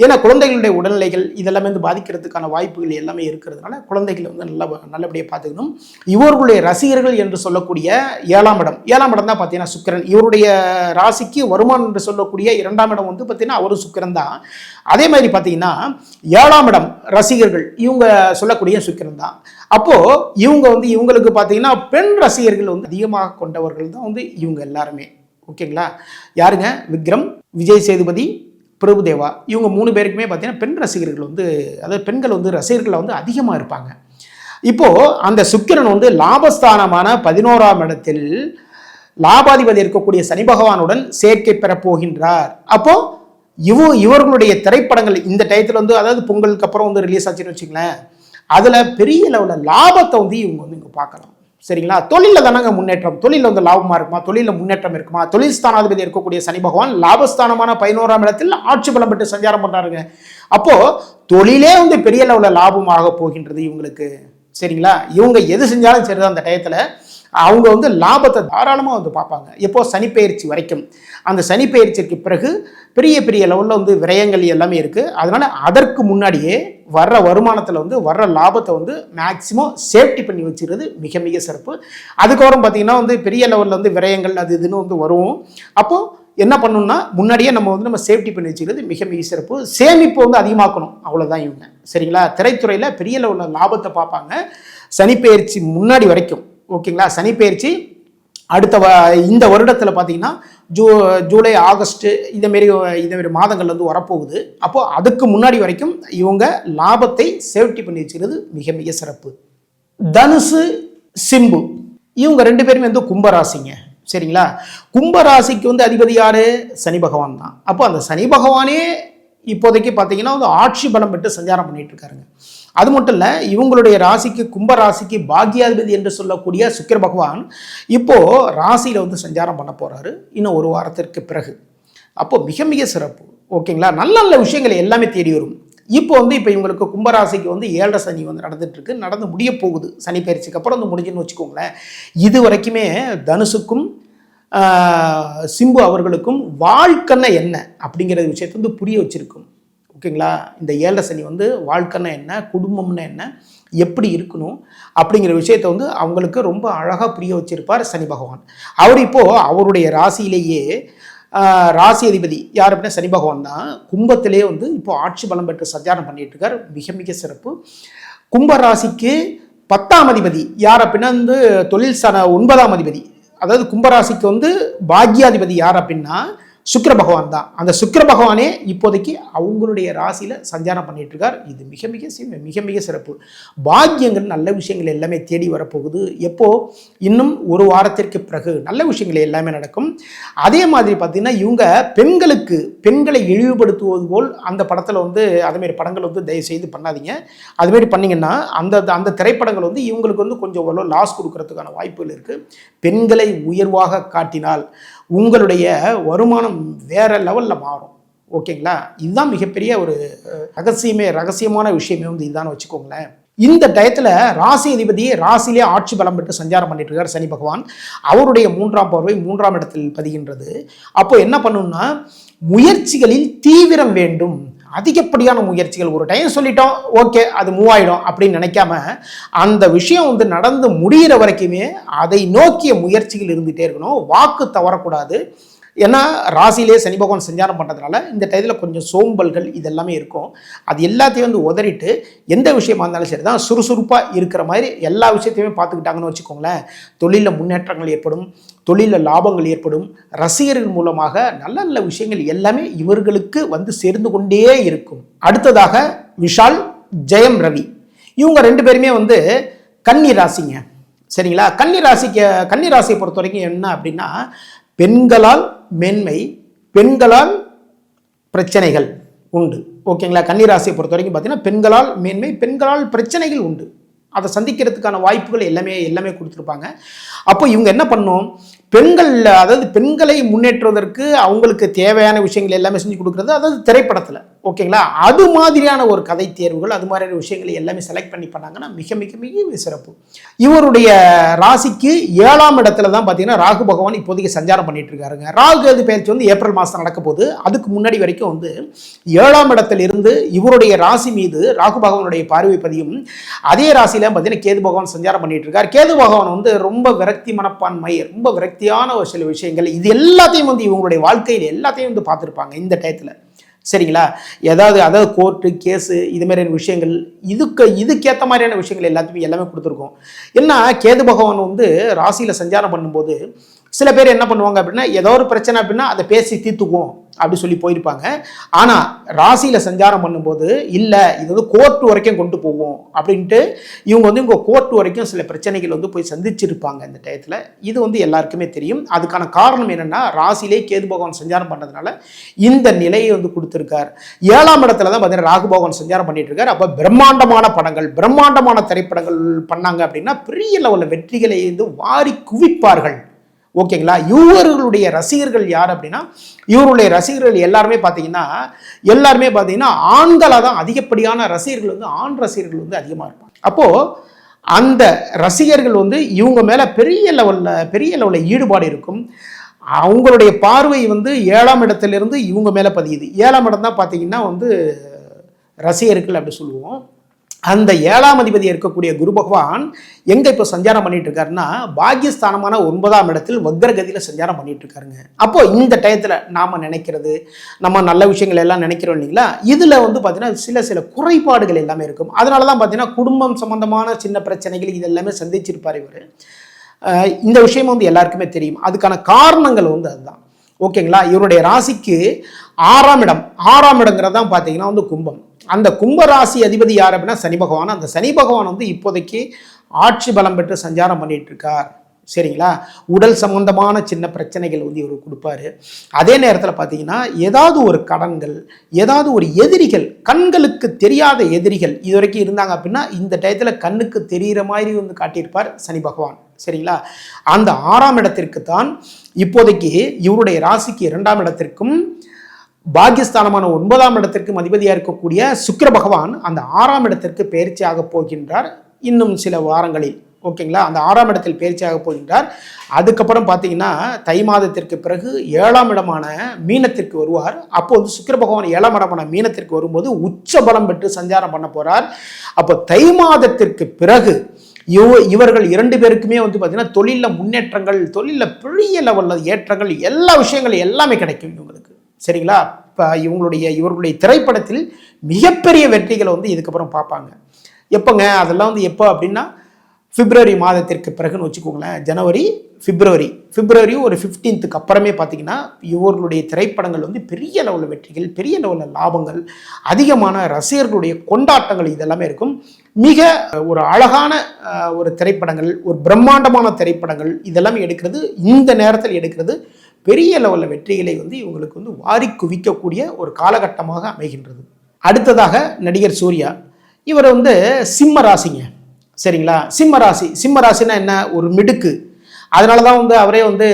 ஏன்னா குழந்தைகளுடைய உடல்நிலைகள் இதெல்லாமே வந்து பாதிக்கிறதுக்கான வாய்ப்புகள் எல்லாமே இருக்கிறதுனால குழந்தைகளை வந்து நல்லபடியாக பார்த்துக்கணும். இவர்களுடைய ரசிகர்கள் என்று சொல்லக்கூடிய 7ஆம் இடம் தான் பார்த்தீங்கன்னா சுக்கிரன். இவருடைய ராசிக்கு வருமானம் என்று சொல்லக்கூடிய 2ஆம் இடம் வந்து பார்த்தீங்கன்னா அவரும் சுக்கிரன் தான். அதே மாதிரி பார்த்தீங்கன்னா 7ஆம் இடம் ரசிகர்கள் இவங்க சொல்லக்கூடிய சுக்கிரன் தான். அப்போ இவங்களுக்கு பார்த்தீங்கன்னா பெண் ரசிகர்கள் வந்து அதிகமாக கொண்டவர்கள் தான் வந்து இவங்க எல்லாருமே. ஓகேங்களா? யாருங்க? விக்ரம், விஜய் சேதுபதி, பிரபுதேவா, இவங்க 3 பேருக்குமே பார்த்தீங்கன்னா பெண் ரசிகர்கள் வந்து, அதாவது பெண்கள் வந்து ரசிகர்கள் வந்து அதிகமாக இருப்பாங்க. இப்போ அந்த சுக்கிரன் வந்து லாபஸ்தானமான 11ஆம் இடத்தில் லாபாதிபதி இருக்கக்கூடிய சனி பகவானுடன் சேர்க்கை பெறப்போகின்றார். அப்போ இவர்களுடைய திரைப்படங்கள் இந்த டயத்தில் வந்து, அதாவது பொங்கலுக்கு அப்புறம் வந்து ரிலீஸ் ஆச்சுன்னு வச்சுங்களேன், அதில் பெரிய லெவலில் லாபத்தை வந்து இவங்க வந்து இங்கே பார்க்கலாம். சரிங்களா? தொழிலில் தானங்க முன்னேற்றம். தொழிலில் வந்து லாபமாக இருக்குமா? தொழிலில் முன்னேற்றம் இருக்குமா? தொழில் ஸ்தானாதிபதி இருக்கக்கூடிய சனி பகவான் லாபஸ்தானமான 11ஆம் இடத்தில் ஆட்சி பலம் பெற்று சஞ்சாரம் பண்ணுறாருங்க. அப்போ தொழிலே வந்து பெரிய லெவலில் லாபமாக போகின்றது இவங்களுக்கு. சரிங்களா? இவங்க எது செஞ்சாலும் சரிதான், அந்த டயத்தில் அவங்க வந்து லாபத்தை தாராளமாக வந்து பார்ப்பாங்க. எப்போ? சனிப்பெயர்ச்சி வரைக்கும். அந்த சனிப்பெயர்ச்சிக்கு பிறகு பெரிய பெரிய லெவலில் வந்து விரயங்கள் எல்லாமே இருக்குது. அதனால் அதற்கு முன்னாடியே வர்ற வருமானத்தில் வந்து வர்ற லாபத்தை வந்து மேக்சிமம் சேஃப்டி பண்ணி வச்சுக்கிறது மிக மிக சிறப்பு. அதுக்கப்புறம் பார்த்திங்கன்னா வந்து பெரிய லெவலில் வந்து விரயங்கள் அது இதுன்னு வந்து வரும். அப்போது என்ன பண்ணணும்னா முன்னாடியே நம்ம சேஃப்டி பண்ணி வச்சுக்கிறது மிக மிக சிறப்பு. சேமிப்பு வந்து அதிகமாக்கணும், அவ்வளோதான் இவங்க. சரிங்களா? திரைத்துறையில் பெரிய லெவலில் லாபத்தை பார்ப்பாங்க சனிப்பெயர்ச்சி முன்னாடி வரைக்கும். ஓகேங்களா? சனிப்பெயர்ச்சி அடுத்த இந்த வருடத்தில் பார்த்தீங்கன்னா ஜூலை, ஆகஸ்ட் இதேமாரி மாதங்கள் வந்து வரப்போகுது. அப்போது அதுக்கு முன்னாடி வரைக்கும் இவங்க லாபத்தை சேஃப்டி பண்ணி வச்சுக்கிறது மிக மிக சிறப்பு. தனுசு, சிம்பு, இவங்க 2 பேருமே வந்து கும்பராசிங்க. சரிங்களா? கும்பராசிக்கு வந்து அதிபதி யாரு? சனி பகவான் தான். அப்போ அந்த சனி பகவானே இப்போதைக்கு பார்த்தீங்கன்னா வந்து ஆட்சி பலம் பெற்று சஞ்சாரம் பண்ணிட்டு இருக்காருங்க. அது மட்டும் இல்லை, இவங்களுடைய ராசிக்கு கும்ப ராசிக்கு பாக்யாதிபதி என்று சொல்லக்கூடிய சுக்கிர பகவான் இப்போ ராசியில் வந்து சஞ்சாரம் பண்ண போகிறாரு இன்னும் ஒரு வாரத்திற்கு பிறகு. அப்போ மிக மிக சிறப்பு. ஓகேங்களா, நல்ல நல்ல விஷயங்கள் எல்லாமே தேடி வரும். இப்போ இவங்களுக்கு கும்பராசிக்கு வந்து 7.5 சனி வந்து நடந்துட்டு இருக்கு, நடந்து முடிய போகுது. சனி பயிற்சிக்கு அப்புறம் வந்து முடிஞ்சுன்னு வச்சுக்கோங்களேன். இது வரைக்குமே தனுசுக்கும் சிம்பு அவர்களுக்கும் வாழ்க்கைன்னா என்ன அப்படிங்கிற விஷயத்தை வந்து புரிய வச்சிருக்கும். ஓகேங்களா, இந்த 7.5 சனி வந்து வாழ்க்கைன்னா என்ன, குடும்பம்னா என்ன, எப்படி இருக்கணும் அப்படிங்கிற விஷயத்தை வந்து அவங்களுக்கு ரொம்ப அழகாக புரிய வச்சிருப்பார் சனி பகவான். அவர் இப்போது அவருடைய ராசியிலேயே ராசி அதிபதி யார் அப்படின்னா சனி பகவான் தான். கும்பத்திலே வந்து இப்போ ஆட்சி பலம் பெற்று சஞ்சாரம் பண்ணிட்டு இருக்கார். மிக மிக சிறப்பு. கும்ப ராசிக்கு 10ஆம் அதிபதி யார் அப்படின்னா வந்து தொழில் 9ஆம் அதிபதி, அதாவது கும்பராசிக்கு வந்து பாக்யாதிபதி யார் அப்படின்னா சுக்கிர பகவான் தான். அந்த சுக்கிர பகவானே இப்போதைக்கு அவங்களுடைய ராசியில் சஞ்சாரம் பண்ணிட்டு இருக்கார். இது மிக மிக மிக சிறப்பு. பாக்கியங்கள் நல்ல விஷயங்கள் எல்லாமே தேடி வரப்போகுது. எப்போ? இன்னும் ஒரு வாரத்திற்கு பிறகு நல்ல விஷயங்கள் எல்லாமே நடக்கும். அதே மாதிரி பார்த்தீங்கன்னா இவங்க பெண்களை இழிவுபடுத்துவது போல் அந்த படத்தில் வந்து அதுமாரி படங்கள் வந்து தயவு செய்து பண்ணாதீங்க. அதுமாரி பண்ணிங்கன்னா அந்த திரைப்படங்கள் வந்து இவங்களுக்கு வந்து கொஞ்சம் லாஸ் கொடுக்கறதுக்கான வாய்ப்புகள் இருக்குது. பெண்களை உயர்வாக காட்டினால் உங்களுடைய வருமானம் வேற லெவலில் மாறும். ஓகேங்களா, இதுதான் மிகப்பெரிய ஒரு ரகசியமான விஷயமே வந்து இதுதான் வச்சுக்கோங்களேன். இந்த டயத்தில் ராசி அதிபதி ராசியிலே ஆட்சி பலம் பெற்று சஞ்சாரம் பண்ணிட்டு இருக்கார் சனி பகவான். அவருடைய 3ஆம் பார்வை 3ஆம் இடத்தில் பதிகின்றது. அப்போ என்ன பண்ணணும்னா முயற்சிகளில் தீவிரம் வேண்டும். அதிகப்படியான முயற்சிகள். ஒரு டைம் சொல்லிட்டோம், ஓகே அது மூவ் ஆகிடும் அப்படின்னு நினைக்காம அந்த விஷயம் வந்து நடந்து முடிகிற வரைக்குமே அதை நோக்கிய முயற்சிகள் இருந்துகிட்டே இருக்கணும். வாக்கு தவறக்கூடாது. ஏன்னா ராசியிலே சனி பகவான் சஞ்சாரம் பண்ணுறதுனால இந்த டயத்தில் கொஞ்சம் சோம்பல்கள் இதெல்லாமே இருக்கும். அது எல்லாத்தையும் வந்து உதறிட்டு எந்த விஷயமா இருந்தாலும் சரி தான் சுறுசுறுப்பாக இருக்கிற மாதிரி எல்லா விஷயத்தையுமே பார்த்துக்கிட்டாங்கன்னு வச்சுக்கோங்களேன். தொழிலில் முன்னேற்றங்கள் ஏற்படும், தொழிலில் லாபங்கள் ஏற்படும், ரசிகர்கள் மூலமாக நல்ல நல்ல விஷயங்கள் எல்லாமே இவர்களுக்கு வந்து சேர்ந்து கொண்டே இருக்கும். அடுத்ததாக விஷால், ஜெயம் ரவி, இவங்க 2 பேருமே வந்து கன்னி ராசிங்க. சரிங்களா, கன்னி ராசியை பொறுத்த வரைக்கும் என்ன அப்படின்னா பெண்களால் மேன்மை, பெண்களால் பிரச்சனைகள் உண்டு. ஓகேங்களா, கன்னிராசியை பொறுத்த வரைக்கும் பார்த்தீங்கன்னா பெண்களால் மேன்மை, பெண்களால் பிரச்சனைகள் உண்டு. அதை சந்திக்கிறதுக்கான வாய்ப்புகள் எல்லாமே கொடுத்துருப்பாங்க. அப்போ இவங்க என்ன பண்ணணும், பெண்களை முன்னேற்றுவதற்கு அவங்களுக்கு தேவையான விஷயங்கள் எல்லாமே செஞ்சு கொடுக்குறது, அதாவது திரைப்படத்தில். ஓகேங்களா, அது மாதிரியான ஒரு கதை தேர்வுகள், அது மாதிரியான விஷயங்களை எல்லாமே செலக்ட் பண்ணி பண்ணாங்கன்னா மிக மிக மிக சிறப்பு. இவருடைய ராசிக்கு 7ஆம் இடத்துல தான் பார்த்தீங்கன்னா ராகு பகவான் இப்போதைக்கு சஞ்சாரம் பண்ணிட்டு இருக்காருங்க. ராகு அது பயிற்சி வந்து ஏப்ரல் மாதம் நடக்க போகுது. அதுக்கு முன்னாடி வரைக்கும் வந்து 7ஆம் இடத்துல இருந்து இவருடைய ராசி மீது ராகு பகவானுடைய பார்வை பதியும். அதே ராசியில் பார்த்தீங்கன்னா கேது பகவான் சஞ்சாரம் பண்ணிட்டு இருக்கார். கேது பகவான் வந்து ரொம்ப விரக்தி மனப்பான்மை, ரொம்ப விரக்தியான ஒரு சில விஷயங்கள், இது எல்லாத்தையும் வந்து இவங்களுடைய வாழ்க்கையில் எல்லாத்தையும் வந்து பார்த்துருப்பாங்க இந்த டயத்தில். சரிங்களா, அதாவது கோர்ட்டு கேஸு இது மாதிரியான விஷயங்கள், இதுக்கேற்ற மாதிரியான விஷயங்கள் எல்லாமே கொடுத்துருக்கோம். ஏன்னா கேது பகவான் வந்து ராசியில் சஞ்சாரம் பண்ணும்போது சில பேர் என்ன பண்ணுவாங்க அப்படின்னா ஏதோ ஒரு பிரச்சனை அப்படின்னா அதை பேசி தீர்த்துக்குவோம் அப்படி சொல்லி போயிருப்பாங்க. ஆனால் ராசியில் சஞ்சாரம் பண்ணும்போது இல்லை, இது வந்து கோர்ட்டு வரைக்கும் கொண்டு போவோம் அப்படின்ட்டு இவங்க வந்து கோர்ட்டு வரைக்கும் சில பிரச்சனைகள் வந்து போய் சந்திச்சிருப்பாங்க இந்த டயத்தில். இது வந்து எல்லாருக்குமே தெரியும். அதுக்கான காரணம் என்னென்னா ராசியிலே கேது பகவான் சஞ்சாரம் பண்ணதுனால இந்த நிலையை வந்து கொடுத்துருக்கார். 7ஆம் இடத்துல தான் பார்த்தீங்கன்னா ராகு பகவான் சஞ்சாரம் பண்ணிட்டு இருக்கார். அப்போ பிரம்மாண்டமான படங்கள், பிரம்மாண்டமான திரைப்படங்கள் பண்ணாங்க அப்படின்னா பெரிய லெவலில் வெற்றிகளை வந்து வாரி குவிப்பார்கள். ஓகேங்களா, இவர்களுடைய ரசிகர்கள் யார் அப்படின்னா இவருடைய ரசிகர்கள் எல்லாருமே பார்த்தீங்கன்னா ஆண்களாக தான் அதிகப்படியான ரசிகர்கள் வந்து ஆண் ரசிகர்கள் வந்து அதிகமாக இருப்பாங்க. அப்போது அந்த ரசிகர்கள் வந்து இவங்க மேலே பெரிய லெவலில் ஈடுபாடு இருக்கும். அவங்களுடைய பார்வை வந்து 7ஆம் இடத்திலிருந்து இவங்க மேலே பதியுது. 7ஆம் இடம் தான் பார்த்தீங்கன்னா வந்து ரசிகர்கள் அப்படி சொல்லுவோம். அந்த 7ஆம் அதிபதி இருக்கக்கூடிய குரு பகவான் எங்க இப்போ சஞ்சாரம் பண்ணிட்டு இருக்காருன்னா பாக்கியஸ்தானமான 9ஆம் இடத்தில் வக்ரகதியில் சஞ்சாரம் பண்ணிட்டு இருக்காருங்க. அப்போ இந்த டயத்தில் நாம நினைக்கிறது, நம்ம நல்ல விஷயங்கள் எல்லாம் நினைக்கிறோம் இல்லைங்களா, இதுல வந்து பார்த்தீங்கன்னா சில குறைபாடுகள் எல்லாமே இருக்கும். அதனால தான் பார்த்தீங்கன்னா குடும்பம் சம்பந்தமான சின்ன பிரச்சனைகள் இது எல்லாமே சந்திச்சிருப்பார் இவர். இந்த விஷயம் வந்து எல்லாருக்குமே தெரியும். அதுக்கான காரணங்கள் வந்து அதுதான். ஓகேங்களா, இவருடைய ராசிக்கு 6ஆம் இடங்கிறது தான் பார்த்தீங்கன்னா வந்து கும்பம். அந்த கும்பராசி அதிபதி யார் அப்படின்னா சனி பகவான். அந்த சனி பகவான் வந்து இப்போதைக்கு ஆட்சி பலம் பெற்று சஞ்சாரம் பண்ணிட்டு இருக்கார். சரிங்களா. உடல் சம்பந்தமான சின்ன பிரச்சனைகள் வந்து இவர் கொடுப்பாரு. அதே நேரத்தில் பார்த்தீங்கன்னா ஏதாவது ஒரு கடன்கள், ஏதாவது ஒரு எதிரிகள், கண்களுக்கு தெரியாத எதிரிகள் இது வரைக்கும் இருந்தாங்க அப்படின்னா இந்த டயத்தில் கண்ணுக்கு தெரிகிற மாதிரி வந்து காட்டியிருப்பார் சனி பகவான். சரிங்களா. அந்த 6ஆம் இடத்திற்கு தான் இப்போதைக்கு இவருடைய ராசிக்கு 2ஆம் இடத்திற்கும் பாக்கியஸ்தானமான 9ஆம் இடத்திற்கும் அதிபதியாக இருக்கக்கூடிய சுக்கிர பகவான் அந்த 6ஆம் இடத்திற்கு பயிற்சியாக போகின்றார் இன்னும் சில வாரங்களில். ஓகேங்களா. அந்த 6ஆம் இடத்தில் பயிற்சியாக போகின்றார். அதுக்கப்புறம் பார்த்தீங்கன்னா தை மாதத்திற்கு பிறகு 7ஆம் இடமான மீனத்திற்கு வருவார். அப்போ வந்து சுக்கிர பகவான் 7ஆம் இடமான மீனத்திற்கு வரும்போது உச்ச பலம் பெற்று சஞ்சாரம் பண்ண போறார். அப்போ தை மாதத்திற்கு பிறகு இவர்கள் 2 பேருக்குமே வந்து பார்த்தீங்கன்னா தொழிலில் முன்னேற்றங்கள், தொழிலில் பெரிய லெவலில் ஏற்றங்கள், எல்லா விஷயங்களும் எல்லாமே கிடைக்கும் இவங்களுக்கு. சரிங்களா. இப்போ இவர்களுடைய திரைப்படத்தில் மிகப்பெரிய வெற்றிகளை வந்து இதுக்கப்புறம் பார்ப்பாங்க. எப்போங்க அதெல்லாம் வந்து எப்போ அப்படின்னா பிப்ரவரி மாதத்திற்கு பிறகுன்னு வச்சுக்கோங்களேன். பிப்ரவரி ஒரு 15க்கு அப்புறமே பார்த்தீங்கன்னா இவர்களுடைய திரைப்படங்கள் வந்து பெரிய லெவலில் வெற்றிகள், பெரிய லெவலில் லாபங்கள், அதிகமான ரசிகர்களுடைய கொண்டாட்டங்கள் இதெல்லாமே இருக்கும். மிக ஒரு அழகான ஒரு திரைப்படங்கள், ஒரு பிரம்மாண்டமான திரைப்படங்கள் இதெல்லாமே எடுக்கிறது, இந்த நேரத்தில் எடுக்கிறது பெரிய லெவலில் வெற்றிகளை வந்து இவங்களுக்கு வந்து வாரி குவிக்கக்கூடிய ஒரு காலகட்டமாக அமைகின்றது. அடுத்ததாக நடிகர் சூர்யா, இவர் வந்து சிம்ம ராசிங்க. சரிங்களா. சிம்ம ராசினா என்ன, ஒரு மிடுக்கு. அதனால தான் வந்து அவரே வந்து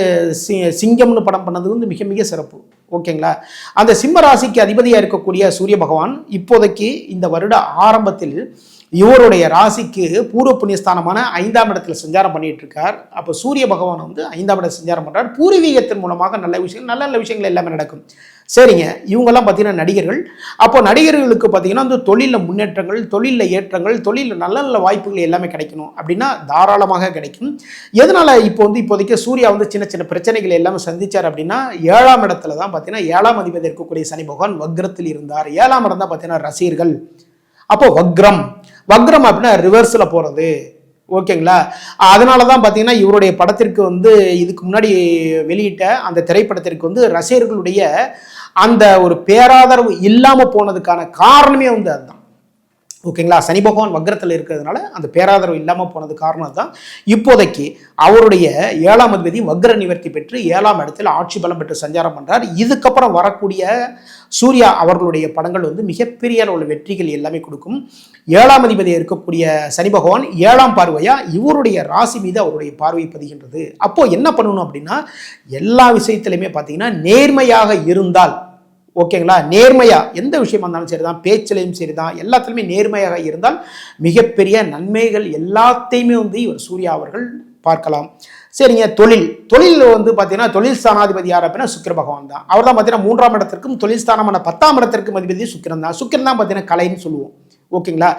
சிங்கம்னு படம் பண்ணது வந்து மிக மிக சிறப்பு. ஓகேங்களா. அந்த சிம்ம ராசிக்கு அதிபதியாக இருக்கக்கூடிய சூரிய பகவான் இப்போதைக்கு இந்த வருட ஆரம்பத்தில் இவருடைய ராசிக்கு பூர்வ புண்ணியஸ்தானமான 5ஆம் இடத்துல சஞ்சாரம் பண்ணிட்டு இருக்கார். அப்போ சூரிய பகவான் வந்து 5ஆம் இடத்துல சஞ்சாரம் பண்றார். பூர்வீகத்தின் மூலமாக நல்ல விஷயங்கள் எல்லாமே நடக்கும். சரிங்க. இவங்கெல்லாம் பார்த்தீங்கன்னா நடிகர்கள். அப்போ நடிகர்களுக்கு பார்த்தீங்கன்னா வந்து தொழிலில் முன்னேற்றங்கள், தொழிலில் ஏற்றங்கள், தொழிலில் நல்ல நல்ல வாய்ப்புகள் எல்லாமே கிடைக்கணும் அப்படின்னா தாராளமாக கிடைக்கும். எதனால இப்போ வந்து இப்போதைக்கு சூர்யா வந்து சின்ன சின்ன பிரச்சனைகள் எல்லாமே சந்திச்சார் அப்படின்னா 7ஆம் இடத்துல தான் பார்த்தீங்கன்னா 7ஆம் அதிபதி இருக்கக்கூடிய சனி பகவான் வக்ரத்தில் இருந்தார். 7ஆம் இடம் தான் பார்த்தீங்கன்னா ரசிகர்கள். அப்போ வக்ரம் அப்படின்னா ரிவர்ஸ்ல போறது. ஓகேங்களா. அதனால தான் பார்த்தீங்கன்னா இவருடைய படத்திற்கு வந்து இதுக்கு முன்னாடி வெளியிட்ட அந்த திரைப்படத்திற்கு வந்து ரசிகர்களுடைய அந்த ஒரு பேராதரவு இல்லாமல் போனதுக்கான காரணமே வந்து அதுதான். ஓகேங்களா. சனி பகவான் வக்ரத்தில் இருக்கிறதுனால அந்த பேராதரவு இல்லாமல் போனது காரணம் தான். இப்போதைக்கு அவருடைய 7ஆம் அதிபதி வக்ர நிவர்த்தி பெற்று 7ஆம் இடத்தில் ஆட்சி பலம் பெற்று சஞ்சாரம் பண்றார். இதுக்கப்புறம் வரக்கூடிய சூர்யா அவர்களுடைய படங்கள் வந்து மிகப்பெரிய அளவுள்ள வெற்றிகள் எல்லாமே கொடுக்கும். 7ஆம் அதிபதியாக இருக்கக்கூடிய சனி பகவான் 7ஆம் பார்வையா இவருடைய ராசி மீது அவருடைய பார்வை பதிகின்றது. அப்போ என்ன பண்ணணும் அப்படின்னா எல்லா விஷயத்திலுமே பார்த்தீங்கன்னா நேர்மையாக இருந்தால், ஓகேங்களா, நேர்மையா எந்த விஷயமா இருந்தாலும் சரிதான், பேச்சிலையும் சரிதான், எல்லாத்துலையுமே நேர்மையாக இருந்தால் மிகப்பெரிய நன்மைகள் எல்லாத்தையுமே வந்து இவர் சூர்யா அவர்கள் பார்க்கலாம். சரிங்க. தொழில் வந்து பார்த்தீங்கன்னா தொழில் ஸ்தானாதிபதி யார் அப்படின்னா சுக்கிர பகவான் தான். அவர் தான் பார்த்தீங்கன்னா 3ஆம் இடத்திற்கும் தொழில் ஸ்தானமான 10ஆம் இடத்திற்கும் அதிபதி சுக்கிரன் தான். சுக்கிரன் தான் பார்த்தீங்கன்னா கலைன்னு சொல்லுவோம். ஓகேங்களா.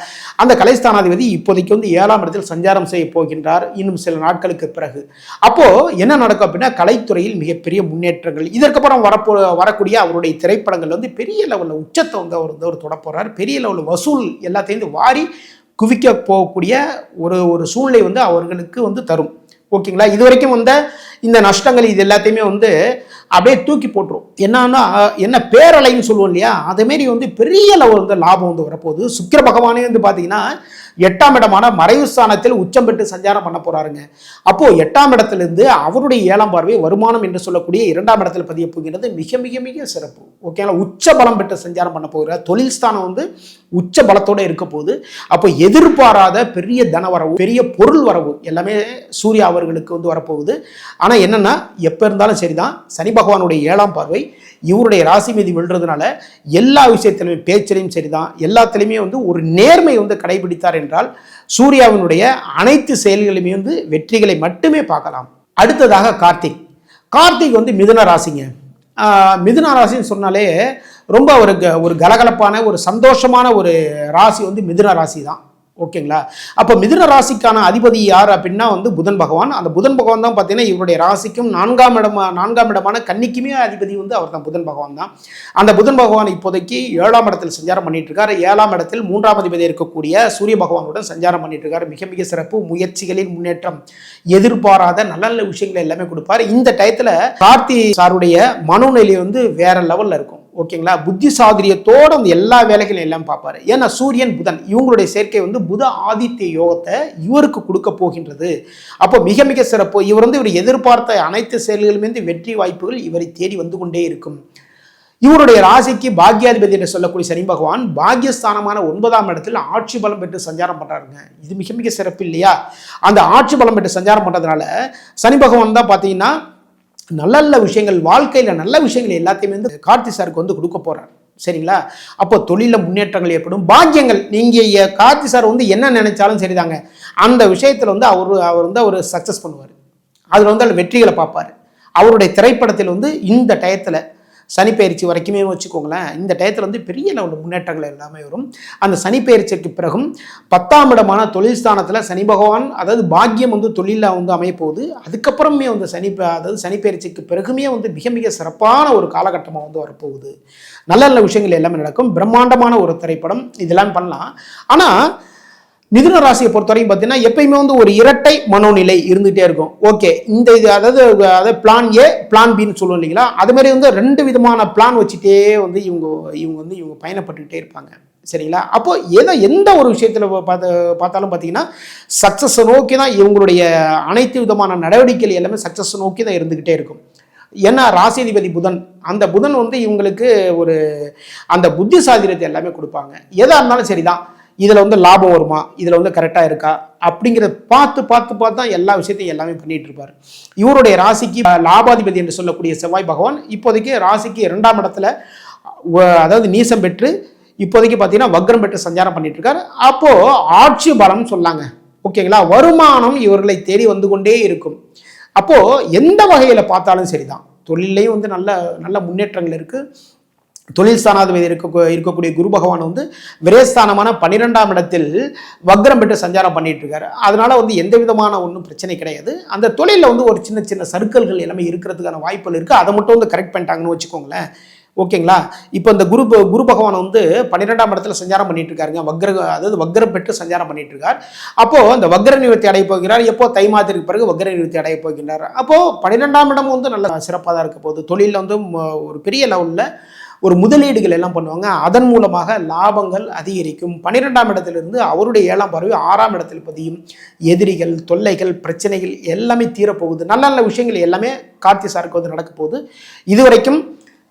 அந்த கலைஸ்தானாதிபதி இப்போதைக்கு வந்து 7ஆம் இடத்தில் சஞ்சாரம் செய்ய போகின்றார் இன்னும் சில நாட்களுக்கு பிறகு. அப்போ என்ன நடக்கும் அப்படின்னா கலைத்துறையில் மிகப்பெரிய முன்னேற்றங்கள், இதற்கப்புறம் வரக்கூடிய அவருடைய திரைப்படங்கள் வந்து பெரிய லெவலில் உச்சத்தை வந்து அவர் தொட போறார். பெரிய லெவலில் வசூல் எல்லாத்தையும் வாரி குவிக்க போகக்கூடிய ஒரு சூழ்நிலை வந்து அவர்களுக்கு வந்து தரும். ஓகேங்களா. இது வரைக்கும் வந்த இந்த நஷ்டங்கள் இது எல்லாத்தையுமே வந்து அப்படியே தூக்கி போட்டுரும். என்ன பேரலைன்னு சொல்லுவோம் இல்லையா, அதேமாரி வந்து பெரிய லெவல் வந்து லாபம் வந்து வரப்போகுது. சுக்கிர பகவானே வந்து பார்த்தீங்கன்னா 8ஆம் இடமான மறைவு ஸ்தானத்தில் உச்சம் பெற்று சஞ்சாரம் பண்ண போறாருங்க. அப்போ 8ஆம் இடத்திலிருந்து அவருடைய 7ஆம் பார்வை வருமானம் என்று சொல்லக்கூடிய 2ஆம் இடத்தில் பதிய போகிறது. மிக மிக மிக சிறப்பு. ஓகேங்களா. உச்ச பலம் பெற்று சஞ்சாரம் பண்ண போகிறார். தொழில் ஸ்தானம் வந்து உச்ச பலத்தோடு இருக்க போகுது. அப்போ எதிர்பாராத பெரிய தன வரவு, பெரிய பொருள் வரவு எல்லாமே சூர்யா அவர்களுக்கு வந்து வரப்போகுது. ஆனால் என்னன்னா எப்போ இருந்தாலும் சரிதான் சனி பகவானுடைய 7ஆம் பார்வை இவருடைய ராசி மீது விழுறதுனால எல்லா விஷயத்திலுமே பேச்சிலையும் சரிதான், எல்லாத்திலையுமே வந்து ஒரு நேர்மை வந்து கடைபிடித்தார் என்றால் சூர்யாவினுடைய அனைத்து செயல்களுமே வந்து வெற்றிகளை மட்டுமே பார்க்கலாம். அடுத்ததாக கார்த்திக் வந்து மிதுன ராசிங்க. மிதுன ராசின்னு சொன்னாலே ரொம்ப ஒரு கலகலப்பான ஒரு சந்தோஷமான ஒரு ராசி வந்து மிதுன ராசி தான். ஓகேங்களா. அப்போ மிதுன ராசிக்கான அதிபதி யார் அப்படின்னா வந்து புதன் பகவான். அந்த புதன் பகவான் தான் பார்த்தீங்கன்னா இவருடைய ராசிக்கும் 4ஆம் இடமான கன்னிக்குமே அதிபதி வந்து அவர் தான், புதன் பகவான் தான். அந்த புதன் பகவான் இப்போதைக்கு 7ஆம் இடத்தில் சஞ்சாரம் பண்ணிட்டு இருக்காரு. 7ஆம் இடத்தில் 3ஆம் அதிபதி இருக்கக்கூடிய சூரிய பகவானுடன் சஞ்சாரம் பண்ணிட்டு இருக்காரு. மிக மிக சிறப்பு. முயற்சிகளின் முன்னேற்றம், எதிர்பாராத நல்ல நல்ல விஷயங்களை எல்லாமே கொடுப்பாரு. இந்த டயத்துல கார்த்தி சாருடைய மனோநிலை வந்து வேற லெவல்ல இருக்கும். ஓகேங்களா. புத்தி சாதுரியத்தோட அந்த எல்லா வேலைகளையும் எல்லாம் பார்ப்பாரு. ஏன்னா சூரியன் புதன் இவங்களுடைய சேர்க்கை வந்து புத ஆதித்ய யோகத்தை இவருக்கு கொடுக்க போகின்றது. அப்போ மிக மிக சிறப்பு. இவர் வந்து இவர் எதிர்பார்த்த அனைத்து செயல்களுமே வெற்றி வாய்ப்புகள் இவரை தேடி வந்து கொண்டே இருக்கும். இவருடைய ராசிக்கு பாக்யாதிபதி என்று சொல்லக்கூடிய சனி பகவான் பாக்யஸ்தானமான 9ஆம் இடத்தில் ஆட்சி பலம் பெற்று சஞ்சாரம் பண்றாருங்க. இது மிக மிக சிறப்பு இல்லையா? அந்த ஆட்சி பலம் பெற்று சஞ்சாரம் பண்றதுனால சனி பகவான் தான் பார்த்தீங்கன்னா நல்ல நல்ல விஷயங்கள், வாழ்க்கையில் நல்ல விஷயங்கள் எல்லாத்தையுமே வந்து கார்த்தி சாருக்கு வந்து கொடுக்க போறார். சரிங்களா. அப்போ தொழிலில் முன்னேற்றங்கள் ஏற்படும். பாக்கியங்கள் நீங்க கார்த்தி சார் வந்து என்ன நினைச்சாலும் சரிதாங்க, அந்த விஷயத்துல வந்து அவர் சக்சஸ் பண்ணுவார். அதுல வந்து வெற்றிகளை பார்ப்பாரு. அவருடைய திரைப்படத்தில் வந்து இந்த டயத்துல சனிப்பெயர்ச்சி வரைக்குமே வச்சுக்கோங்களேன், இந்த டயத்தில் வந்து பெரிய லெவலில் முன்னேற்றங்கள் எல்லாமே வரும். அந்த சனிப்பெயர்ச்சிக்கு பிறகும் 10ஆம் இடமான தொழில் ஸ்தானத்தில் சனி பகவான், அதாவது பாக்கியம் வந்து தொழிலில் வந்து அமைய போகுது. அதுக்கப்புறமே வந்து சனிப்பெயர்ச்சிக்கு பிறகுமே வந்து மிக மிக சிறப்பான ஒரு காலகட்டமாக வந்து வரப்போகுது. நல்ல நல்ல விஷயங்கள் எல்லாமே நடக்கும். பிரம்மாண்டமான ஒரு திரைப்படம் இதெல்லாம் பண்ணலாம். ஆனால் மிதுன ராசியை பொறுத்தவரைக்கும் பார்த்தீங்கன்னா எப்பயுமே வந்து ஒரு இரட்டை மனோநிலை இருந்துகிட்டே இருக்கும். ஓகே, இந்த இது அதாவது பிளான் ஏ பிளான் பின்னு சொல்லுவோம் இல்லைங்களா, அது மாதிரி வந்து 2 விதமான பிளான் வச்சுட்டே வந்து இவங்க பயணப்பட்டுக்கிட்டே இருப்பாங்க. சரிங்களா. அப்போ எந்த ஒரு விஷயத்தில் பார்த்தாலும் பார்த்தீங்கன்னா சக்ஸஸ் நோக்கி தான் இவங்களுடைய அனைத்து விதமான நடவடிக்கைகள் எல்லாமே சக்ஸஸ் நோக்கி தான் இருந்துக்கிட்டே இருக்கும். ஏன்னா ராசிதிபதி புதன், அந்த புதன் வந்து இவங்களுக்கு ஒரு அந்த புத்தி சாதுரியத்தை எல்லாமே கொடுப்பாங்க. எதாக இருந்தாலும் சரிதான், இதில் வந்து லாபம் வருமா, இதில் வந்து கரெக்டாக இருக்கா அப்படிங்கிறத பார்த்து தான் எல்லா விஷயத்தையும் எல்லாமே பண்ணிட்டு இருப்பார். இவருடைய ராசிக்கு லாபாதிபதி என்று சொல்லக்கூடிய செவ்வாய் பகவான் இப்போதைக்கு ராசிக்கு 2ஆம் இடத்துல அதாவது நீசம் பெற்று இப்போதைக்கு பார்த்தீங்கன்னா வக்ரம் பெற்று சஞ்சாரம் பண்ணிட்டு இருக்காரு. அப்போ ஆட்சி பலம் சொல்லாங்க. ஓகேங்களா. வருமானம் இவர்களை தேடி வந்து கொண்டே இருக்கும். அப்போ எந்த வகையில் பார்த்தாலும் சரிதான், தொழிலையும் வந்து நல்ல நல்ல முன்னேற்றங்கள் இருக்கு. தொழில் ஸ்தானாதிபதி இருக்கக்கூடிய குரு பகவான் வந்து விரயஸ்தானமான 12ஆம் இடத்தில் வக்ரம் பெற்று சஞ்சாரம் பண்ணிட்டு இருக்காரு. அதனால வந்து எந்த விதமான ஒன்றும் பிரச்சனை கிடையாது. அந்த தொழிலில் வந்து ஒரு சின்ன சின்ன சர்க்கிள்கள் எல்லாமே இருக்கிறதுக்கான வாய்ப்புகள் இருக்கு. அதை மட்டும் வந்து கரெக்ட் பண்ணிட்டாங்கன்னு வச்சுக்கோங்களேன். ஓகேங்களா. இப்போ இந்த குரு பகவான் வந்து 12ஆம் இடத்துல சஞ்சாரம் பண்ணிட்டு இருக்காருங்க. வக்ரம் பெற்று சஞ்சாரம் பண்ணிட்டு இருக்கார். அப்போ அந்த வக்ர நிவர்த்தி அடைய போகிறார். எப்போ தை மாதத்திற்கு பிறகு வக்ர நிவர்த்தி அடைய போகின்றார். அப்போ 12ஆம் இடம் வந்து நல்ல சிறப்பாக தான் இருக்க போகுது. தொழிலில் வந்து ஒரு பெரிய லெவலில் ஒரு முதலீடுகள் எல்லாம் பண்ணுவாங்க. அதன் மூலமாக லாபங்கள் அதிகரிக்கும். 12ஆம் இடத்திலிருந்து அவருடைய 7ஆம் பார்வை 6ஆம் இடத்தில் பதியும். எதிரிகள், தொல்லைகள், பிரச்சனைகள் எல்லாமே தீரப்போகுது. நல்ல நல்ல விஷயங்கள் எல்லாமே கார்த்தி சாருக்கு வந்து நடக்க போகுது. இதுவரைக்கும்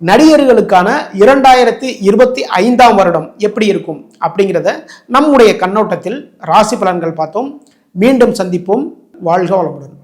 நடிகர்களுக்கான 2025ஆம் வருடம் எப்படி இருக்கும் அப்படிங்கிறத நம்முடைய கண்ணோட்டத்தில் ராசி பலன்கள் பார்த்தோம். மீண்டும் சந்திப்போம். வாழ்க வளமுடன்.